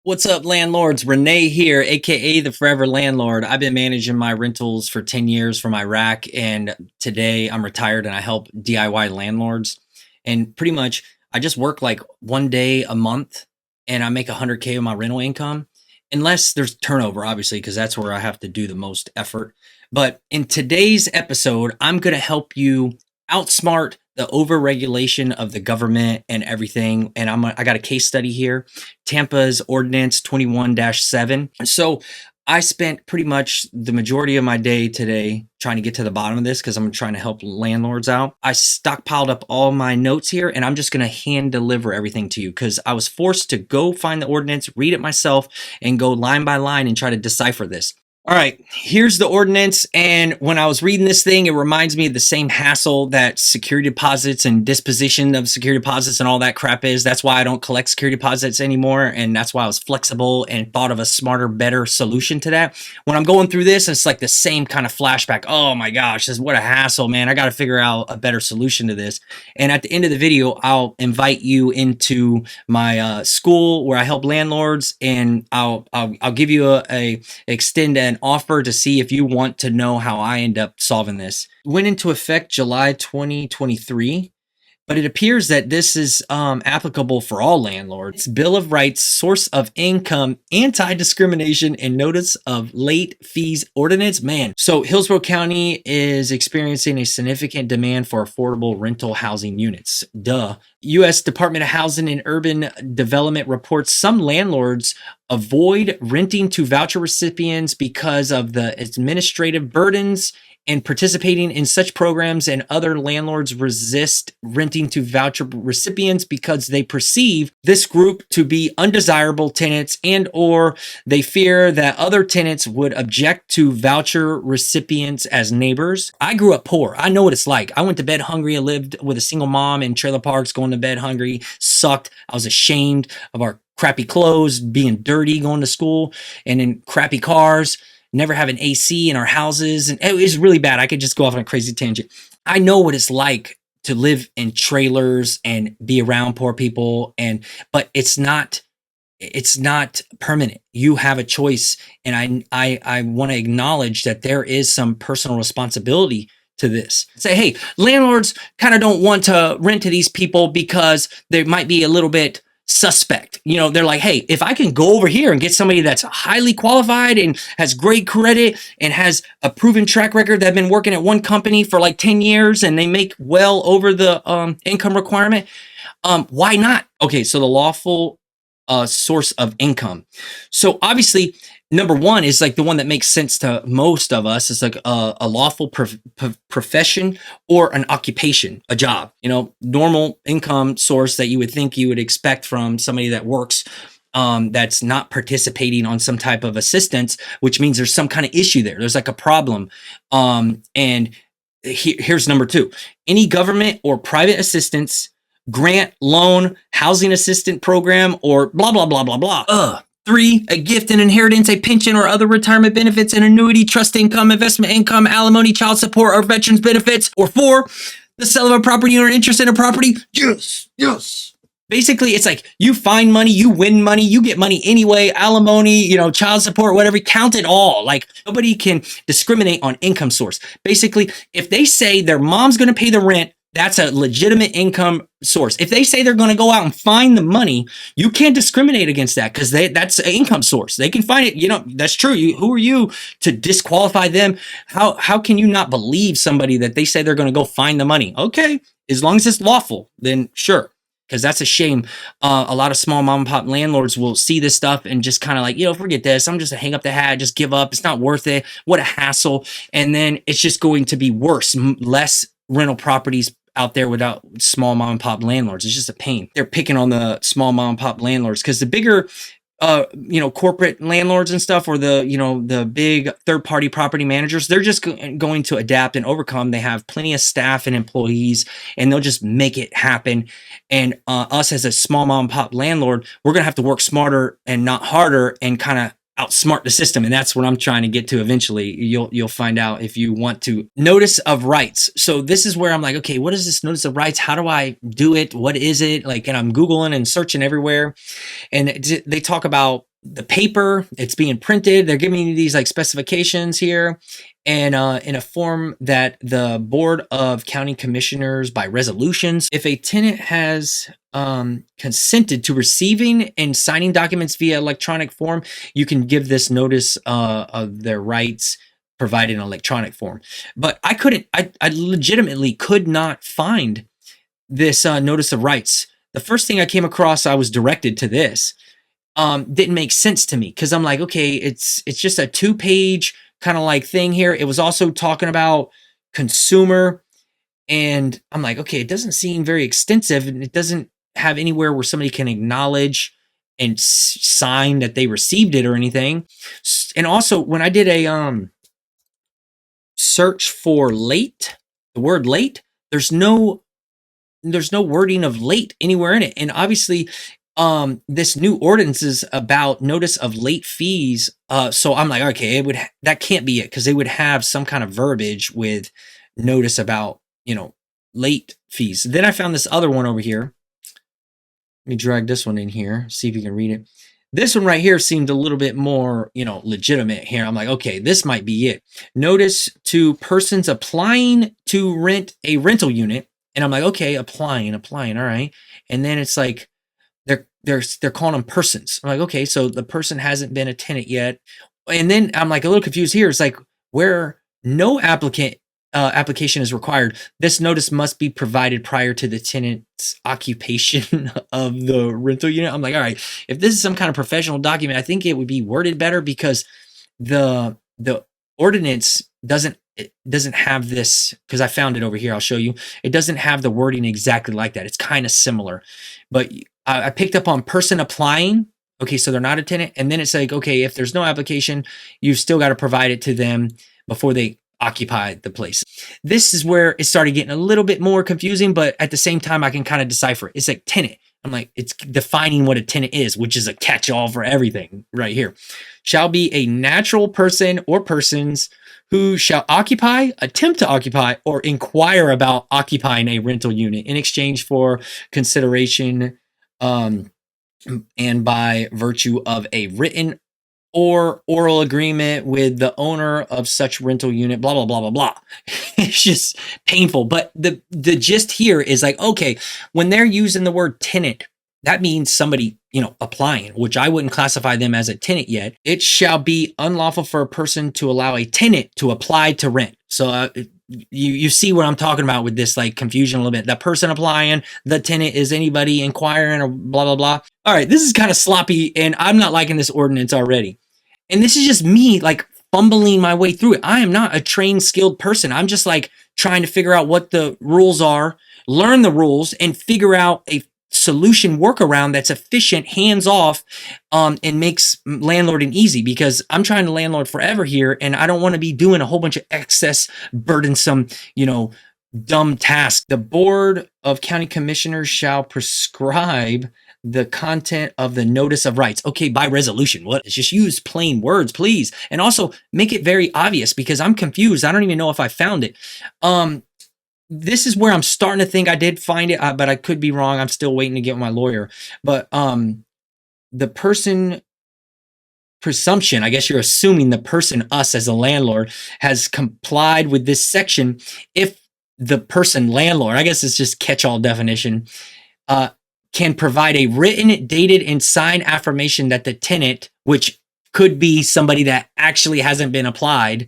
What's up, landlords? Rene here, aka the Forever Landlord. I've been managing my rentals for 10 years from Iraq, and today I'm retired and I help DIY landlords. And pretty much, I just work like one day a month and I make 100K of my rental income, unless there's turnover, obviously, because that's where I have to do the most effort. But in today's episode, I'm going to help you outsmart the overregulation of the government and everything. And I got a case study here. Tampa's Ordinance 21-7. So I spent pretty much the majority of my day today trying to get to the bottom of this because I'm trying to help landlords out. I stockpiled up all my notes here and I'm just going to hand deliver everything to you because I was forced to go find the ordinance, read it myself, and go line by line and try to decipher this. All right, here's the ordinance. And when I was reading this thing, it reminds me of the same hassle that security deposits and disposition of security deposits and all that crap is. That's why I don't collect security deposits anymore. And that's why I was flexible and thought of a smarter, better solution to that. When I'm going through this, it's like the same kind of flashback. Oh my gosh, what a hassle, man. I got to figure out a better solution to this. And at the end of the video, I'll invite you into my school where I help landlords, and I'll give you extend an offer to see if you want to know how I end up solving this. Went into effect July 2023, but it appears that this is applicable for all landlords. Bill of Rights, source of income, anti-discrimination, and notice of late fees ordinance. Man, so Hillsborough County is experiencing a significant demand for affordable rental housing units. Duh. U.S. Department of Housing and Urban Development reports some landlords avoid renting to voucher recipients because of the administrative burdens and participating in such programs, and other landlords resist renting to voucher recipients because they perceive this group to be undesirable tenants, and or they fear that other tenants would object to voucher recipients as neighbors. I grew up poor. I know what it's like. I went to bed hungry. I lived with a single mom in trailer parks. Going to bed hungry sucked. I was ashamed of our crappy clothes, being dirty, going to school, and in crappy cars. Never having AC in our houses. And it was really bad. I could just go off on a crazy tangent. I know what it's like to live in trailers and be around poor people. But it's not permanent. You have a choice. And I want to acknowledge that there is some personal responsibility to this. Say, hey, landlords kind of don't want to rent to these people because they might be a little bit suspect. You know, they're like, hey, if I can go over here and get somebody that's highly qualified and has great credit and has a proven track record that have been working at one company for like 10 years and they make well over the income requirement, why not? Okay, so the lawful source of income. So obviously, number one is like the one that makes sense to most of us. It's like a lawful profession or an occupation, a job, normal income source that you would think you would expect from somebody that works, that's not participating on some type of assistance, which means there's some kind of issue there. There's like a problem. And here's number two, any government or private assistance, grant, loan, housing assistant program, or blah, blah, blah, blah, blah. Three, a gift, an inheritance, a pension, or other retirement benefits, an annuity, trust income, investment income, alimony, child support, or veterans benefits. Or four, the sale of a property or interest in a property. Yes. Basically, it's like you find money, you win money, you get money anyway, alimony, child support, whatever, count it all. Like nobody can discriminate on income source. Basically, if they say their mom's going to pay the rent, that's a legitimate income source. If they say they're going to go out and find the money, you can't discriminate against that because that's an income source. They can find it. That's true. Who are you to disqualify them? How can you not believe somebody that they say they're going to go find the money? Okay, as long as it's lawful, then sure. Because that's a shame. A lot of small mom and pop landlords will see this stuff and just kind of like, forget this. I'm just gonna hang up the hat, just give up. It's not worth it. What a hassle. And then it's just going to be worse, less rental properties out there without small mom and pop landlords. It's just a pain. They're picking on the small mom and pop landlords because the bigger corporate landlords and stuff, or the big third-party property managers, they're just going to adapt and overcome. They have plenty of staff and employees, and they'll just make it happen. And us as a small mom and pop landlord, we're going to have to work smarter and not harder and kind of outsmart the system. And that's what I'm trying to get to eventually. You'll find out if you want to. Notice of rights. So this is where I'm like, okay, what is this notice of rights? How do I do it? What is it? Like, and I'm Googling and searching everywhere. And they talk about the paper, it's being printed. They're giving you these like specifications here, and in a form that the Board of County Commissioners by resolutions. If a tenant has consented to receiving and signing documents via electronic form, you can give this notice of their rights provided in electronic form. But I couldn't, I legitimately could not find this notice of rights. The first thing I came across, I was directed to this. Didn't make sense to me because I'm like, okay, it's just a 2-page kind of like thing here. It was also talking about consumer, and I'm like, okay, it doesn't seem very extensive, and it doesn't have anywhere where somebody can acknowledge and sign that they received it or anything. And also, when I did a search for late, the word late, there's no wording of late anywhere in it, and obviously this new ordinance is about notice of late fees. So I'm like, okay, that can't be it, because they would have some kind of verbiage with notice about, late fees. Then I found this other one over here. Let me drag this one in here, see if you can read it. This one right here seemed a little bit more, legitimate here. I'm like, okay, this might be it. Notice to persons applying to rent a rental unit. And I'm like, okay, applying, all right. And then it's like, they're calling them persons. I'm like, okay, so the person hasn't been a tenant yet. And then I'm like a little confused here. It's like, where no application is required, this notice must be provided prior to the tenant's occupation of the rental unit. I'm like, all right, if this is some kind of professional document, I think it would be worded better, because the ordinance doesn't have this, because I found it over here. I'll show you. It doesn't have the wording exactly like that. It's kind of similar, but I picked up on person applying. Okay, so they're not a tenant. And then it's like, okay, if there's no application, you've still got to provide it to them before they occupy the place. This is where it started getting a little bit more confusing, but at the same time, I can kind of decipher it. It's like tenant. I'm like, it's defining what a tenant is, which is a catch-all for everything right here. Shall be a natural person or persons who shall occupy, attempt to occupy, or inquire about occupying a rental unit in exchange for consideration, and by virtue of a written or oral agreement with the owner of such rental unit, blah, blah, blah, blah, blah. It's just painful. But the gist here is like, okay, when they're using the word tenant, that means somebody, applying, which I wouldn't classify them as a tenant yet. It shall be unlawful for a person to allow a tenant to apply to rent. So you see what I'm talking about with this like confusion a little bit. The person applying, the tenant is anybody inquiring, or blah, blah, blah. All right, this is kind of sloppy, and I'm not liking this ordinance already. And this is just me like fumbling my way through it. I am not a trained, skilled person. I'm just like trying to figure out what the rules are, learn the rules, and figure out a solution workaround that's efficient, hands off, and makes landlording easy, because I'm trying to landlord forever here, and I don't want to be doing a whole bunch of excess, burdensome, dumb tasks. The Board of County Commissioners shall prescribe the content of the notice of rights. Okay, by resolution. What? Just use plain words, please. And also make it very obvious, because I'm confused. I don't even know if I found it. This is where I'm starting to think I did find it, but I could be wrong. I'm still waiting to get with my lawyer. But the person presumption, I guess you're assuming the person, us as a landlord, has complied with this section. If the person landlord, I guess it's just catch-all definition, can provide a written, dated, and signed affirmation that the tenant, which could be somebody that actually hasn't been applied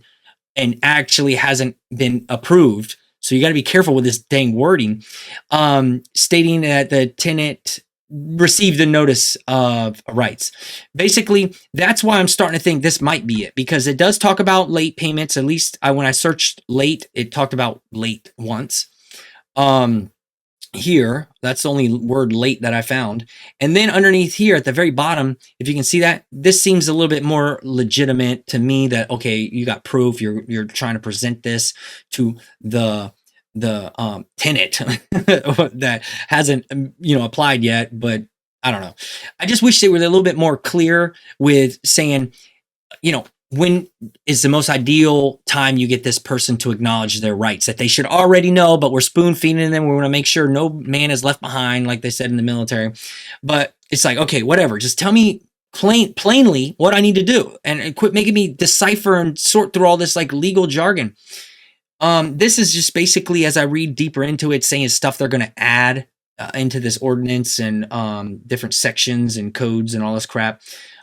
and actually hasn't been approved. So you got to be careful with this dang wording, stating that the tenant received the notice of rights. Basically, that's why I'm starting to think this might be it, because it does talk about late payments. At least when I searched late, it talked about late once. Here, that's the only word late that I found. And then underneath here at the very bottom, if you can see that, this seems a little bit more legitimate to me, that, okay, you got proof, you're trying to present this to the tenant that hasn't, applied yet. But I don't know. I just wish they were a little bit more clear with saying, when is the most ideal time you get this person to acknowledge their rights that they should already know, but we're spoon feeding them. We want to make sure no man is left behind, like they said in the military. But it's like, okay, whatever. Just tell me plainly what I need to do, and quit making me decipher and sort through all this like legal jargon. This is just basically, as I read deeper into it, saying stuff they're going to add into this ordinance and different sections and codes and all this crap.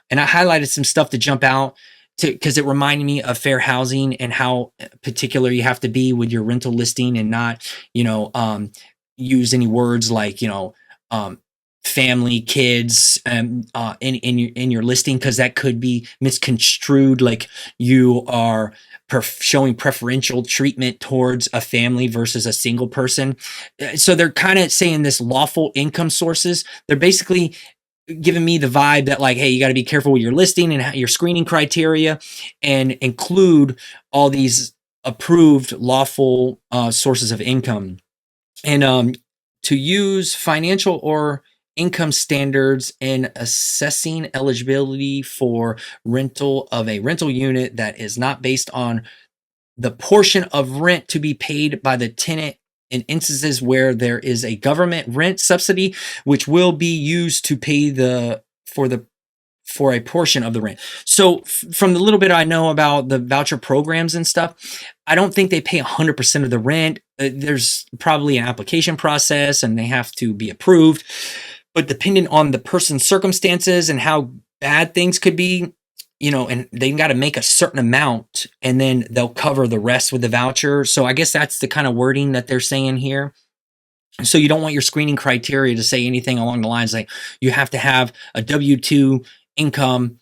And I highlighted some stuff to jump out because it reminded me of fair housing and how particular you have to be with your rental listing and not, use any words like, family, kids, in your listing, because that could be misconstrued like you are showing preferential treatment towards a family versus a single person. So they're kind of saying this lawful income sources. They're basically giving me the vibe that like, hey, you got to be careful with your listing and your screening criteria, and include all these approved lawful sources of income, and to use financial or income standards in assessing eligibility for rental of a rental unit that is not based on the portion of rent to be paid by the tenant in instances where there is a government rent subsidy, which will be used to pay for a portion of the rent. So from the little bit I know about the voucher programs and stuff, I don't think they pay 100% of the rent. There's probably an application process and they have to be approved. But depending on the person's circumstances and how bad things could be, and they got to make a certain amount and then they'll cover the rest with the voucher. So I guess that's the kind of wording that they're saying here. So you don't want your screening criteria to say anything along the lines like you have to have a W-2 income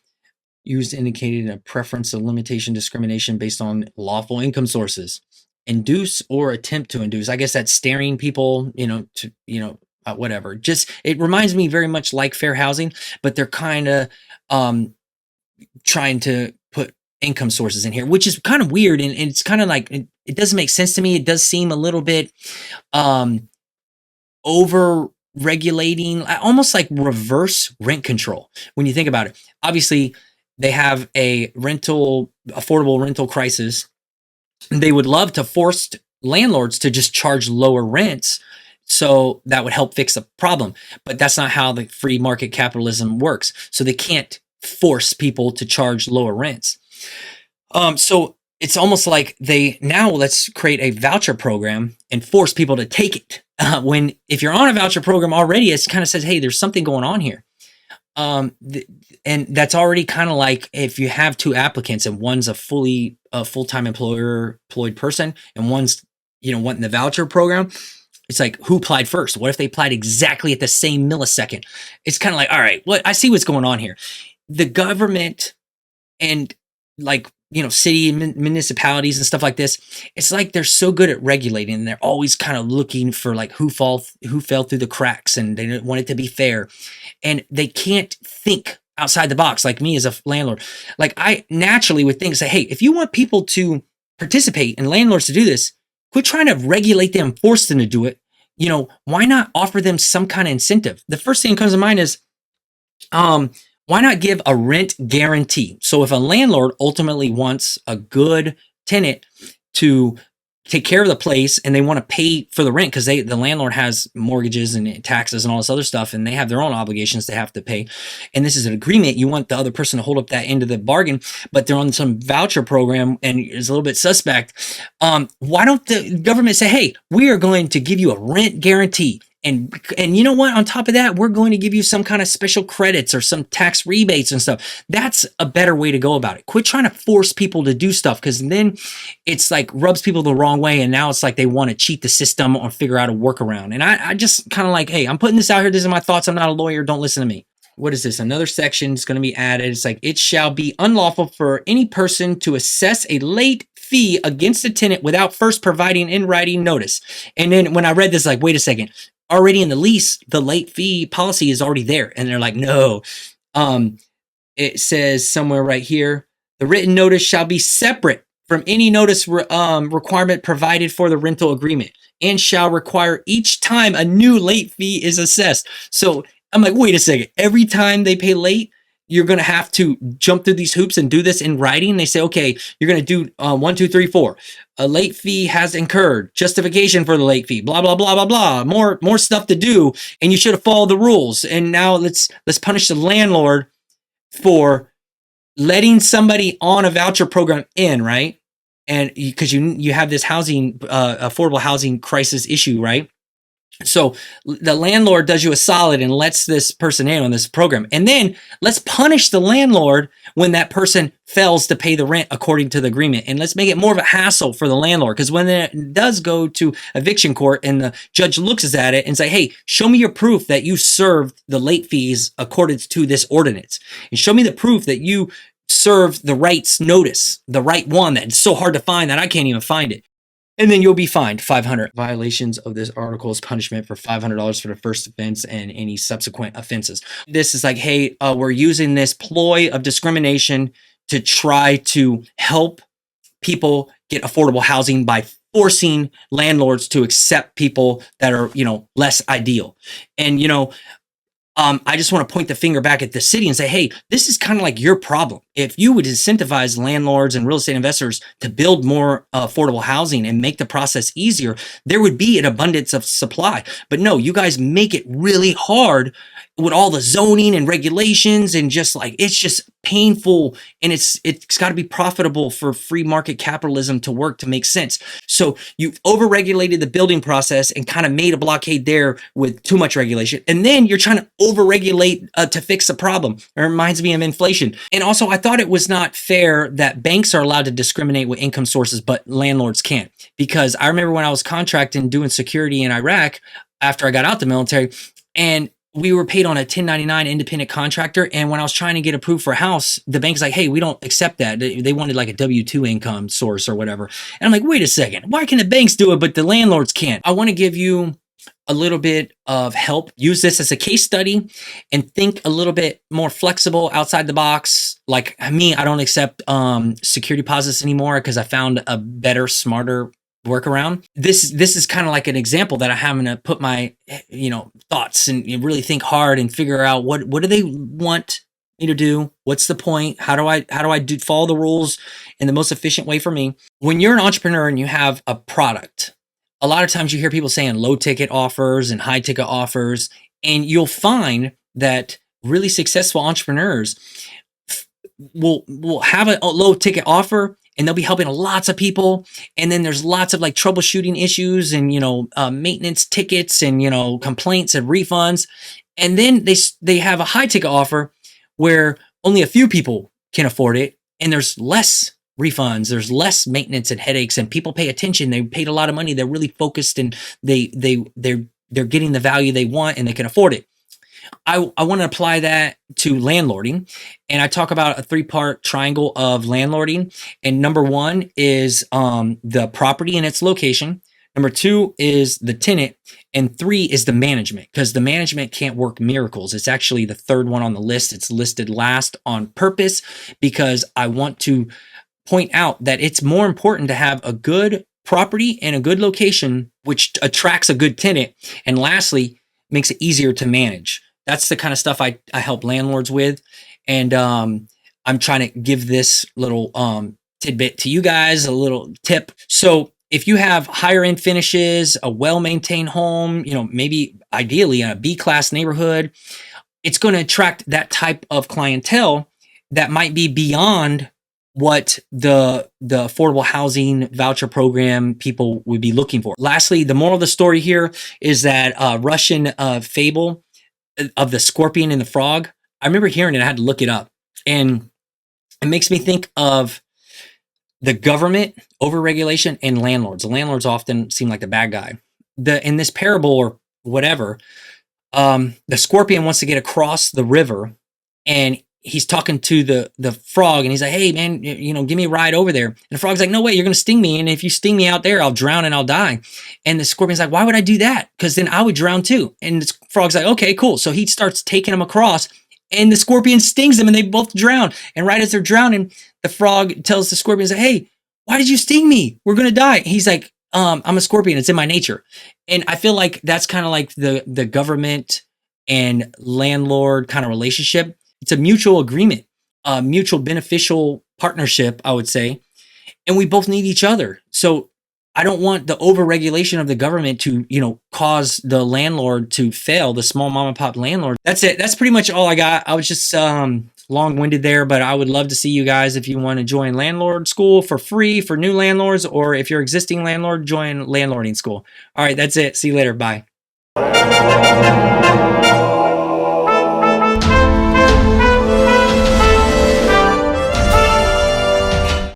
used indicated a preference of limitation discrimination based on lawful income sources. Induce or attempt to induce. I guess that's staring people, whatever. Just, it reminds me very much like fair housing, but they're kind of trying to put income sources in here, which is kind of weird. And it's kind of like, it doesn't make sense to me. It does seem a little bit over regulating, almost like reverse rent control. When you think about it, obviously they have a affordable rental crisis. They would love to force landlords to just charge lower rents. So that would help fix the problem, but that's not how the free market capitalism works. So they can't force people to charge lower rents. So it's almost like let's create a voucher program and force people to take it. When if you're on a voucher program already, it kind of says, hey, there's something going on here. And that's already kind of like if you have two applicants and one's a full-time employed person and one's, wanting the voucher program. It's like, who applied first? What if they applied exactly at the same millisecond? It's kind of like, all right, I see what's going on here. The government and city municipalities and stuff like this, it's like they're so good at regulating and they're always kind of looking for like who fell through the cracks, and they don't want it to be fair. And they can't think outside the box like me as a landlord. Like I naturally would think, say, hey, if you want people to participate and landlords to do this, quit trying to regulate them, force them to do it. Why not offer them some kind of incentive? The first thing that comes to mind is, why not give a rent guarantee? So if a landlord ultimately wants a good tenant to take care of the place and they want to pay for the rent because the landlord has mortgages and taxes and all this other stuff, and they have their own obligations they have to pay. And this is an agreement. You want the other person to hold up that end of the bargain, but they're on some voucher program and is a little bit suspect. Why don't the government say, hey, we are going to give you a rent guarantee? And you know what? On top of that, we're going to give you some kind of special credits or some tax rebates and stuff. That's a better way to go about it. Quit trying to force people to do stuff, because then it's like rubs people the wrong way. And now it's like they want to cheat the system or figure out a workaround. And I just kind of like, hey, I'm putting this out here. These are my thoughts. I'm not a lawyer. Don't listen to me. What is this? Another section is going to be added. It's like, it shall be unlawful for any person to assess a late fee against a tenant without first providing in writing notice. And then when I read this, like, wait a second. Already in the lease, the late fee policy is already there. And they're like, no. It says somewhere right here, the written notice shall be separate from any notice requirement provided for the rental agreement, and shall require each time a new late fee is assessed. So I'm like, wait a second. Every time they pay late, you're going to have to jump through these hoops and do this in writing. They say, okay, you're going to do 1, 2, 3, 4. A late fee has incurred. Justification for the late fee. Blah, blah, blah, blah, blah. More stuff to do. And you should have followed the rules. And now let's punish the landlord for letting somebody on a voucher program in, right? And because you have this housing, affordable housing crisis issue, right? So the landlord does you a solid and lets this person in on this program. And then let's punish the landlord when that person fails to pay the rent according to the agreement. And let's make it more of a hassle for the landlord. Because when it does go to eviction court and the judge looks at it and say, hey, show me your proof that you served the late fees according to this ordinance. And show me the proof that you served the rights notice, the right one that's so hard to find that I can't even find it. And then you'll be fined $500. Violations of this article is punishment for $500 for the first offense and any subsequent offenses. This is like, hey, we're using this ploy of discrimination to try to help people get affordable housing by forcing landlords to accept people that are, less ideal. And, I just want to point the finger back at the city and say, hey, this is kind of like your problem. If you would incentivize landlords and real estate investors to build more affordable housing and make the process easier, there would be an abundance of supply. But no, you guys make it really hard with all the zoning and regulations, and just like, it's just painful, and it's got to be profitable for free market capitalism to work, to make sense. So you've overregulated the building process and kind of made a blockade there with too much regulation. And then you're trying to overregulate to fix the problem. It reminds me of inflation. And also, I thought it was not fair that banks are allowed to discriminate with income sources, but landlords can't. Because I remember when I was contracting doing security in Iraq after I got out the military, and we were paid on a 1099 independent contractor. And when I was trying to get approved for a house, the bank's like, hey, we don't accept that. They wanted like a W-2 income source or whatever. And I'm like, wait a second, why can the banks do it, but the landlords can't? I want to give you a little bit of help. Use this as a case study and think a little bit more flexible, outside the box. Like me, I don't accept security deposits anymore because I found a better, smarter workaround. This is kind of like an example that I having to put my thoughts and really think hard and figure out what do they want me to do? What's the point? How do I follow the rules in the most efficient way for me? When you're an entrepreneur and you have a product, a lot of times you hear people saying low ticket offers and high ticket offers, and you'll find that really successful entrepreneurs will have a low ticket offer, and they'll be helping lots of people. And then there's lots of like troubleshooting issues and, maintenance tickets and, complaints and refunds. And then they have a high ticket offer where only a few people can afford it. And there's less refunds, there's less maintenance and headaches, and people pay attention. They paid a lot of money. They're really focused, and they're getting the value they want, and they can afford it. I want to apply that to landlording, and I talk about a 3-part triangle of landlording. And number 1 is the property and its location. Number 2 is the tenant, and 3 is the management, because the management can't work miracles. It's actually the third one on the list. It's listed last on purpose because I want to point out that it's more important to have a good property and a good location, which attracts a good tenant, and lastly, makes it easier to manage. That's the kind of stuff I help landlords with. And I'm trying to give this little tidbit to you guys, a little tip. So if you have higher end finishes, a well-maintained home, maybe ideally in a B-class neighborhood, it's going to attract that type of clientele that might be beyond what the affordable housing voucher program people would be looking for. Lastly, the moral of the story here is that Russian fable of the scorpion and the frog. I remember hearing it. I had to look it up, and it makes me think of the government, overregulation, and landlords. The landlords often seem like the bad guy. In this parable or whatever, the scorpion wants to get across the river, and he's talking to the frog, and he's like, hey man, give me a ride over there. And the frog's like, no way, you're going to sting me. And if you sting me out there, I'll drown and I'll die. And the scorpion's like, why would I do that? Because then I would drown too. And the frog's like, okay, cool. So he starts taking him across, and the scorpion stings him, and they both drown. And right as they're drowning, the frog tells the scorpion, hey, why did you sting me? We're going to die. And he's like, I'm a scorpion. It's in my nature. And I feel like that's kind of like the government and landlord kind of relationship. It's a mutual agreement, a mutual beneficial partnership, I would say. And we both need each other. So I don't want the overregulation of the government to, cause the landlord to fail, the small mom and pop landlord. That's it. That's pretty much all I got. I was just long-winded there, but I would love to see you guys if you want to join Landlord School for free for new landlords, or if you're existing landlord, join Landlording School. All right, that's it. See you later. Bye.